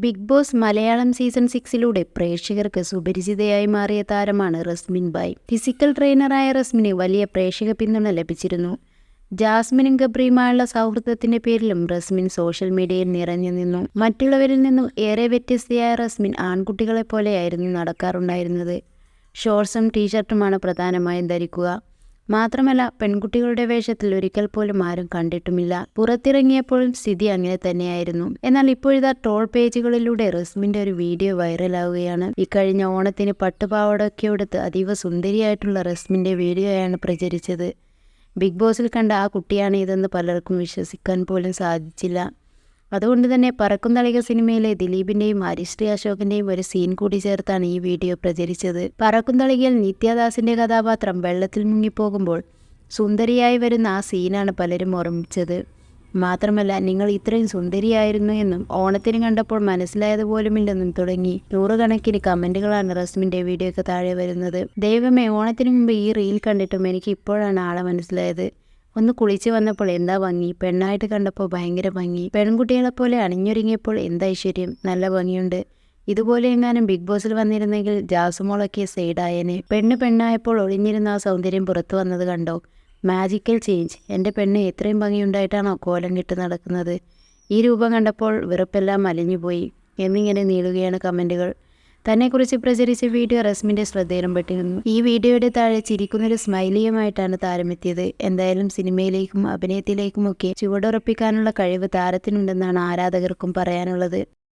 Big boss Malayalam season 6 പ്രേക്ഷകർക്ക് സുപരിചിതയായി മാറിയ താരമാണ് റസ്മിൻ ബായ്. ഫിസിക്കൽ ട്രെയിനറായ റസ്മിന് വലിയ പ്രേക്ഷക പിന്തുണ ലഭിച്ചിരുന്നു. ജാസ്മിനും ഗബ്രിയുമായുള്ള സൗഹൃദത്തിന്റെ പേരിലും റസ്മിൻ സോഷ്യൽ മീഡിയയിൽ നിറഞ്ഞു നിന്നു. മറ്റുള്ളവരിൽ നിന്നും ഏറെ വ്യത്യസ്തയായ റസ്മിൻ ആൺകുട്ടികളെ പോലെയായിരുന്നു നടക്കാറുണ്ടായിരുന്നത്. ഷോർട്സും ടീഷർട്ടുമാണ് പ്രധാനമായും ധരിക്കുക. മാത്രമല്ല, പെൺകുട്ടികളുടെ വേഷത്തിൽ ഒരിക്കൽ പോലും ആരും കണ്ടിട്ടുമില്ല. പുറത്തിറങ്ങിയപ്പോഴും സ്ഥിതി അങ്ങനെ തന്നെയായിരുന്നു. എന്നാൽ ഇപ്പോഴിതാ ട്രോൾ പേജുകളിലൂടെ റസ്മിന്റെ ഒരു വീഡിയോ വൈറലാവുകയാണ്. ഇക്കഴിഞ്ഞ ഓണത്തിന് പട്ടുപാവാടയൊക്കെ എടുത്ത് അതീവ സുന്ദരിയായിട്ടുള്ള റസ്മിന്റെ വീഡിയോയാണ് പ്രചരിച്ചത്. ബിഗ് ബോസിൽ കണ്ട ആ കുട്ടിയാണ് ഇതെന്ന് പലർക്കും വിശ്വസിക്കാൻ പോലും സാധിച്ചില്ല. അതുകൊണ്ട് തന്നെ പറക്കും തളിക സിനിമയിലെ ദിലീപിന്റെയും ഹരിശ്രീ അശോകന്റെയും ഒരു സീൻ കൂടി ചേർത്താണ് ഈ വീഡിയോ പ്രചരിച്ചത്. പറക്കും തളികയിൽ നിത്യദാസിന്റെ കഥാപാത്രം വെള്ളത്തിൽ മുങ്ങിപ്പോകുമ്പോൾ സുന്ദരിയായി വരുന്ന ആ സീനാണ് പലരും ഓർമ്മിച്ചത്. മാത്രമല്ല, നിങ്ങൾ ഇത്രയും സുന്ദരിയായിരുന്നു എന്നും ഓണത്തിന് കണ്ടപ്പോൾ മനസ്സിലായതുപോലുമില്ലെന്നും തുടങ്ങി നൂറുകണക്കിന് കമന്റുകളാണ് റസ്മിന്റെ വീഡിയോയ്ക്ക് താഴെ വരുന്നത്. ദൈവമേ, ഓണത്തിന് മുമ്പ് ഈ റീൽ കണ്ടിട്ടും എനിക്ക് ഇപ്പോഴാണ് ആളെ മനസ്സിലായത്. ഒന്ന് കുളിച്ച് വന്നപ്പോൾ എന്താ ഭംഗി, പെണ്ണായിട്ട് കണ്ടപ്പോൾ ഭയങ്കര ഭംഗി, പെൺകുട്ടികളെപ്പോലെ അണിഞ്ഞൊരുങ്ങിയപ്പോൾ എന്താ ഐശ്വര്യം, നല്ല ഭംഗിയുണ്ട്. ഇതുപോലെ എങ്ങാനും ബിഗ് ബോസിൽ വന്നിരുന്നെങ്കിൽ ജാസുമോളൊക്കെ സൈഡായേനെ. പെണ്ണായപ്പോൾ ഒളിഞ്ഞിരുന്ന ആ സൗന്ദര്യം പുറത്തു വന്നത് കണ്ടോ? Magical change. എൻ്റെ പെണ്ണ് എത്രയും ഭംഗിയുണ്ടായിട്ടാണോ കോലം കെട്ട് നടക്കുന്നത്? ഈ രൂപം കണ്ടപ്പോൾ വെറുപ്പെല്ലാം അലിഞ്ഞുപോയി എന്നിങ്ങനെ നീളുകയാണ് കമൻറ്റുകൾ. തന്നെക്കുറിച്ച് പ്രചരിച്ച വീഡിയോ റസ്മിന്റെ ശ്രദ്ധയിലും പെട്ടിരുന്നു. ഈ വീഡിയോയുടെ താഴെ ചിരിക്കുന്നൊരു സ്മൈലിയുമായിട്ടാണ് താരമെത്തിയത്. എന്തായാലും സിനിമയിലേക്കും അഭിനയത്തിലേക്കുമൊക്കെ ചുവടുറപ്പിക്കാനുള്ള കഴിവ് താരത്തിനുണ്ടെന്നാണ് ആരാധകർക്കും പറയാനുള്ളത്.